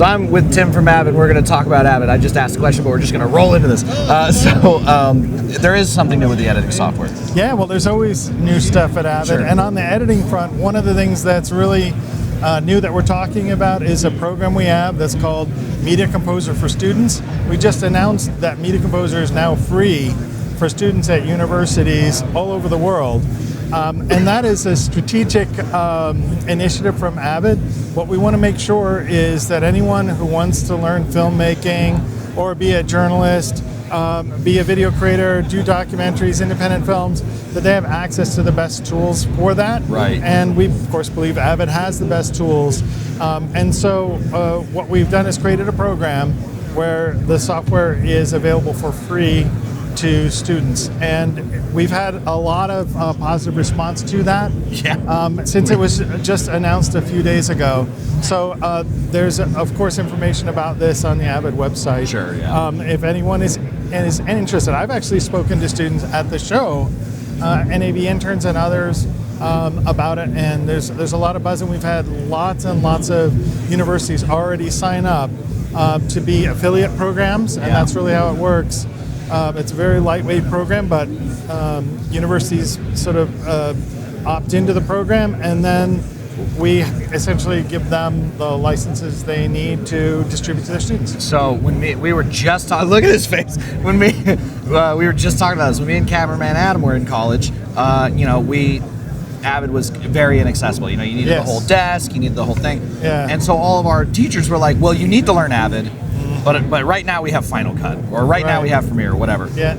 So I'm with Tim from Avid. We're going to talk about Avid. I just asked a question, but we're just going to roll into this. There is something new with the editing software. Yeah, well, there's always new stuff at Avid. Sure. And on the editing front, one of the things that's really new that we're talking about is a program we have that's called Media Composer for Students. We just announced that Media Composer is now free for students at universities all over the world. And that is a strategic initiative from Avid. What we want to make sure is that anyone who wants to learn filmmaking or be a journalist, be a video creator, do documentaries, independent films, that they have access to the best tools for that. Right. And we, of course, believe Avid has the best tools. And so what we've done is created a program where the software is available for free to students, and we've had a lot of positive response to that. Yeah. Since it was just announced a few days ago. So there's of course information about this on the Avid website. Sure. Yeah. If anyone is interested, I've actually spoken to students at the show, NAB interns and others, about it, and there's a lot of buzz, and we've had lots and lots of universities already sign up to be affiliate programs, and that's really how it works. It's a very lightweight program, but universities sort of opt into the program, and then we essentially give them the licenses they need to distribute to their students. So when we were just talking, look at his face. When we were just talking about this, when me and cameraman Adam were in college, Avid was very inaccessible. You needed the whole desk, you needed the whole thing. Yeah. And so all of our teachers were like, well, you need to learn Avid. But right now we have Final Cut, or right now we have Premiere, or whatever. Yeah.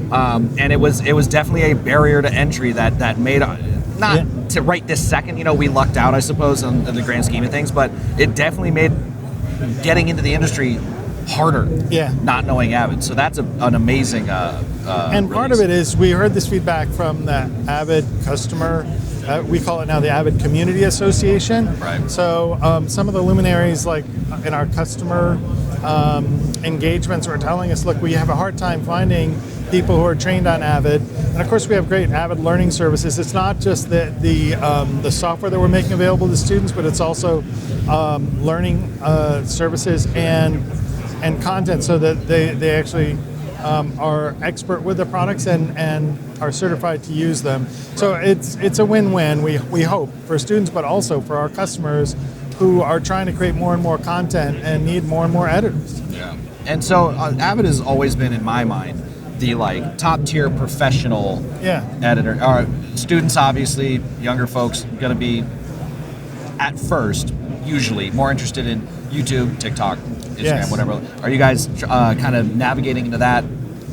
And it was definitely a barrier to entry that made to right this second. We lucked out, I suppose, in the grand scheme of things. But it definitely made getting into the industry harder. Yeah. Not knowing Avid, so that's an amazing. And part of it is we heard this feedback from the Avid customer. We call it now the Avid Community Association. Right. So some of the luminaries, like in our customer engagements, were telling us, look, we have a hard time finding people who are trained on Avid. And of course, we have great Avid learning services. It's not just the software that we're making available to students, but it's also learning services and content, so that they actually are expert with the products and are certified to use them. So it's a win-win, we hope, for students, but also for our customers who are trying to create more and more content and need more and more editors. Yeah. And so Avid has always been, in my mind, the top tier professional editor. Students, obviously, younger folks, going to be at first usually more interested in YouTube, TikTok, Instagram, whatever. Are you guys kind of navigating into that,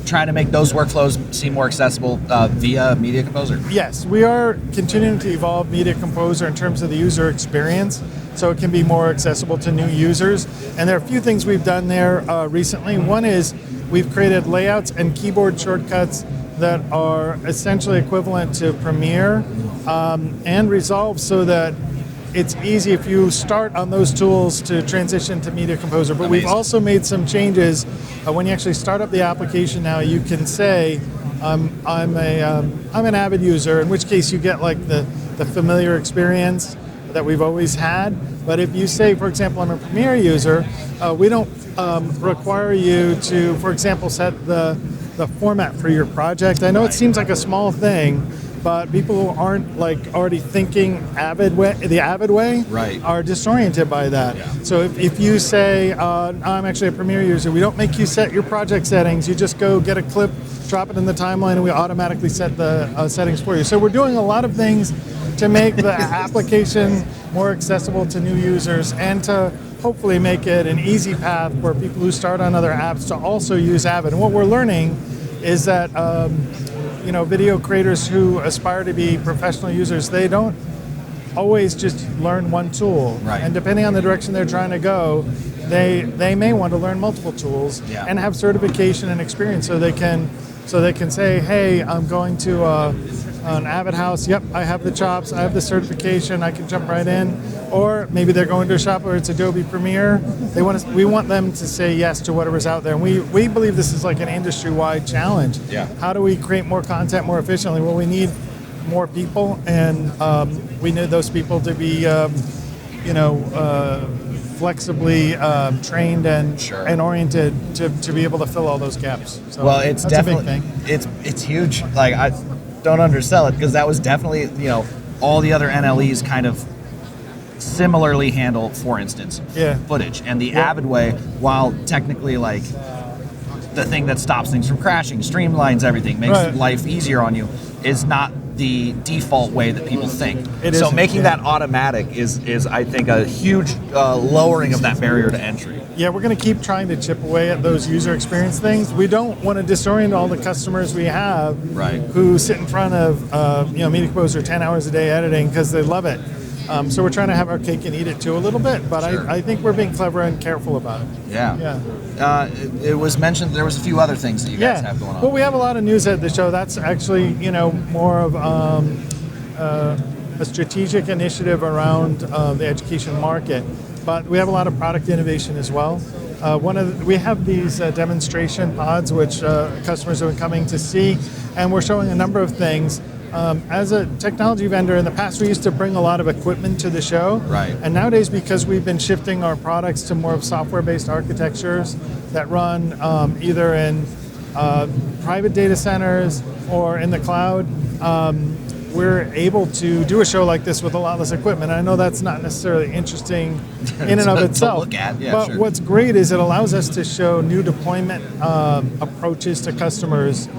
trying to make those workflows seem more accessible via Media Composer? Yes, we are continuing to evolve Media Composer in terms of the user experience, so it can be more accessible to new users. And there are a few things we've done there recently. One is we've created layouts and keyboard shortcuts that are essentially equivalent to Premiere and Resolve, so that it's easy if you start on those tools to transition to Media Composer. But Amazing. We've also made some changes. When you actually start up the application now, you can say, I'm an Avid user, in which case you get the familiar experience that we've always had. But if you say, for example, I'm a Premiere user, we don't require you to, for example, set the format for your project. I know it seems like a small thing, but people who aren't already thinking the Avid way are disoriented by that. Yeah. So if you say, I'm actually a Premiere user, we don't make you set your project settings. You just go get a clip, drop it in the timeline, and we automatically set the settings for you. So we're doing a lot of things to make the application more accessible to new users, and to hopefully make it an easy path for people who start on other apps to also use Avid. And what we're learning is that video creators who aspire to be professional users, they don't always just learn one tool. Right. And depending on the direction they're trying to go, they may want to learn multiple tools and have certification and experience, so they can say, hey, I'm going to an Avid house. Yep, I have the chops, I have the certification, I can jump right in. Or maybe they're going to a shop where it's Adobe Premiere. We want them to say yes to whatever's out there. And we believe this is an industry-wide challenge. Yeah. How do we create more content more efficiently? Well, we need more people, and we need those people to be, flexibly trained and Sure. and oriented to be able to fill all those gaps. So Well, it's that's definitely a big thing. it's huge. Like, I don't undersell it, because that was definitely, all the other NLEs kind of similarly handle, for instance, Yeah. footage. And the Yeah. Avid way, while technically like the thing that stops things from crashing, streamlines everything, makes Right. life easier on you, is not the default way that people think. It so isn't, making yeah. that automatic is I think a huge lowering of that barrier to entry. Yeah, we're going to keep trying to chip away at those user experience things. We don't want to disorient all the customers we have Right. who sit in front of Media Composer 10 hours a day editing because they love it. So we're trying to have our cake and eat it too a little bit, but Sure. I think we're being clever and careful about it. Yeah. Yeah. It was mentioned there was a few other things that you guys have going on. Well, we have a lot of news at the show. That's actually, more of a strategic initiative around the education market. But we have a lot of product innovation as well. We have these demonstration pods, which customers have been coming to see, and we're showing a number of things. As a technology vendor, in the past we used to bring a lot of equipment to the show. Right. And nowadays, because we've been shifting our products to more of software-based architectures that run either in private data centers or in the cloud, we're able to do a show like this with a lot less equipment. I know that's not necessarily interesting in and of To itself. look at, yeah, but sure. what's great is it allows us to show new deployment approaches to customers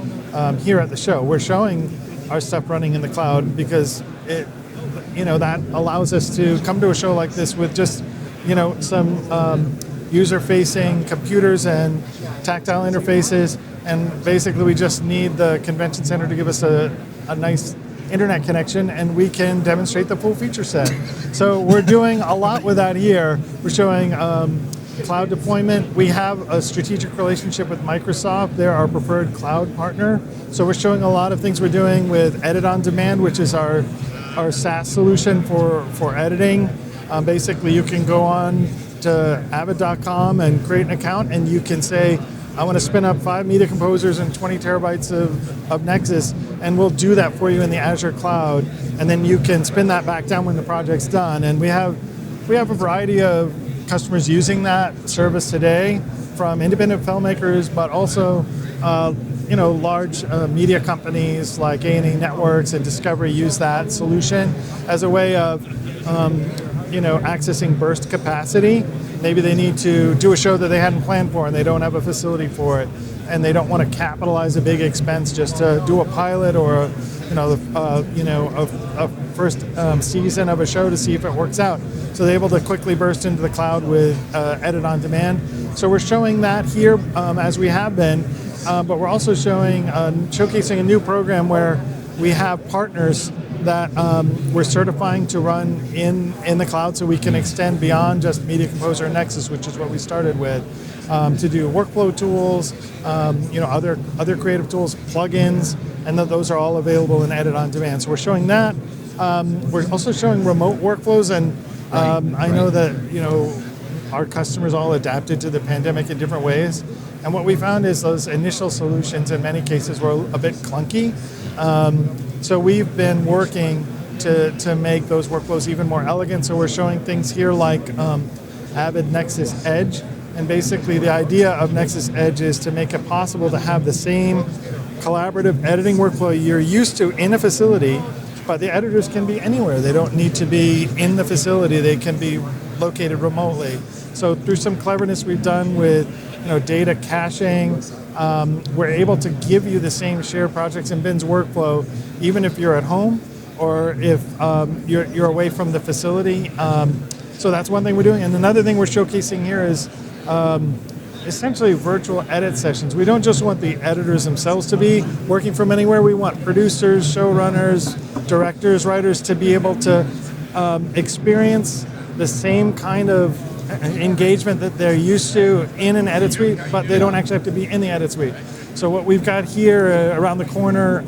here at the show. We're showing our stuff running in the cloud because that allows us to come to a show like this with just some user-facing computers and tactile interfaces, and basically we just need the convention center to give us a nice internet connection and we can demonstrate the full feature set. So we're doing a lot with that here. We're showing cloud deployment. We have a strategic relationship with Microsoft. They're our preferred cloud partner. So we're showing a lot of things we're doing with Edit on Demand, which is our SaaS solution for editing. Basically, you can go on to avid.com and create an account, and you can say, I want to spin up 5 media composers and 20 terabytes of Nexus, and we'll do that for you in the Azure cloud. And then you can spin that back down when the project's done. And we have a variety of customers using that service today, from independent filmmakers, but also large media companies like A&E Networks and Discovery use that solution as a way of accessing burst capacity. Maybe they need to do a show that they hadn't planned for and they don't have a facility for it, and they don't want to capitalize a big expense just to do a pilot or a first season of a show to see if it works out. So they're able to quickly burst into the cloud with Edit on Demand. So we're showing that here as we have been, but we're also showcasing a new program where we have partners that we're certifying to run in the cloud, so we can extend beyond just Media Composer and Nexus, which is what we started with, to do workflow tools, other creative tools, plugins, and those are all available in Edit on Demand. So we're showing that. We're also showing remote workflows, and I know that our customers all adapted to the pandemic in different ways. And what we found is those initial solutions in many cases were a bit clunky. So we've been working to make those workflows even more elegant. So we're showing things here like Avid Nexus Edge. And basically the idea of Nexus Edge is to make it possible to have the same collaborative editing workflow you're used to in a facility, but the editors can be anywhere. They don't need to be in the facility. They can be located remotely. So through some cleverness we've done with data caching, we're able to give you the same shared projects and bins workflow, even if you're at home or if you're away from the facility. So that's one thing we're doing. And another thing we're showcasing here is essentially virtual edit sessions. We don't just want the editors themselves to be working from anywhere. We want producers, showrunners, directors, writers to be able to experience the same kind of engagement that they're used to in an edit suite, but they don't actually have to be in the edit suite. So what we've got here around the corner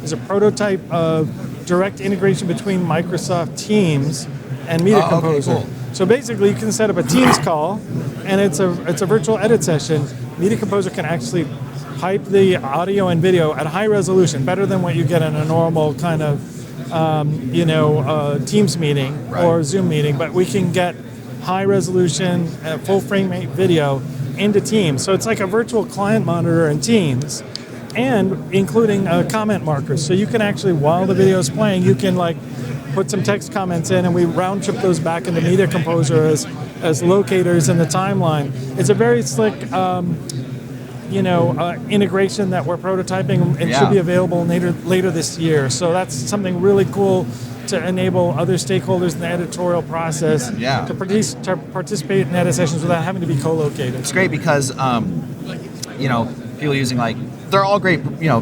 is a prototype of direct integration between Microsoft Teams and Media Composer. Okay, cool. So basically you can set up a Teams call and it's a virtual edit session. Media Composer can actually pipe the audio and video at high resolution, better than what you get in a normal kind of Teams meeting or Zoom meeting, but we can get high resolution, full frame rate video into Teams. So it's like a virtual client monitor in Teams, and including comment markers. So you can actually, while the video is playing, you can like put some text comments in, and we round trip those back into Media Composer as locators in the timeline. It's a very slick integration that we're prototyping and should be available later this year. So that's something really cool to enable other stakeholders in the editorial process to participate in edit sessions without having to be co-located. It's great because people using they're all great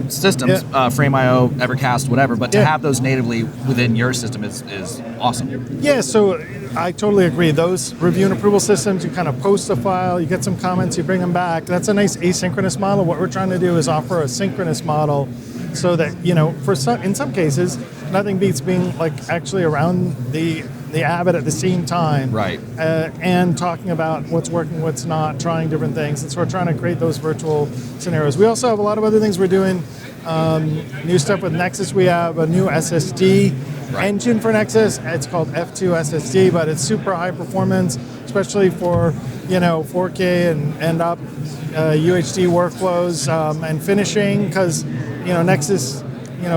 systems, Frame.io, Evercast, whatever, but to have those natively within your system is awesome. Yeah, so I totally agree. Those review and approval systems, you kind of post a file, you get some comments, you bring them back. That's a nice asynchronous model. What we're trying to do is offer a synchronous model so that, in some cases, nothing beats being actually around the Avid at the same time. Right. And talking about what's working, what's not, trying different things. And so we're trying to create those virtual scenarios. We also have a lot of other things we're doing. New stuff with Nexus. We have a new SSD engine for Nexus. It's called F2 SSD, but it's super high performance, especially for 4K and up UHD workflows and finishing, because Nexus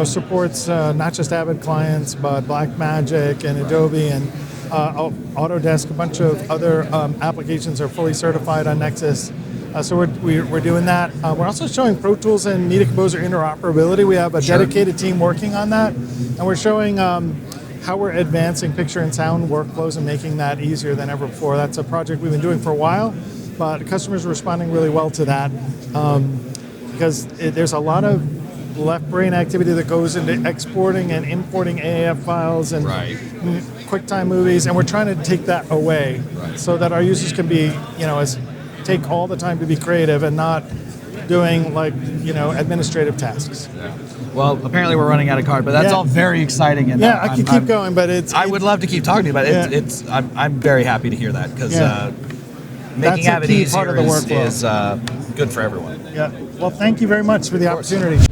supports not just Avid clients, but Blackmagic and Adobe and Autodesk. A bunch of other applications are fully certified on Nexus. So we're doing that. We're also showing Pro Tools and Media Composer interoperability. We have a dedicated team working on that, and we're showing how we're advancing picture and sound workflows and making that easier than ever before. That's a project we've been doing for a while, but customers are responding really well to that because there's a lot of left brain activity that goes into exporting and importing AAF files and QuickTime movies, and we're trying to take that away so that our users can be, take all the time to be creative and not doing administrative tasks. Yeah. Well, apparently we're running out of card, but that's all very exciting. And I could keep going, but I would love to keep talking to you, but I'm very happy to hear that because making Avid easier is good for everyone. Yeah. Well, thank you very much for the opportunity.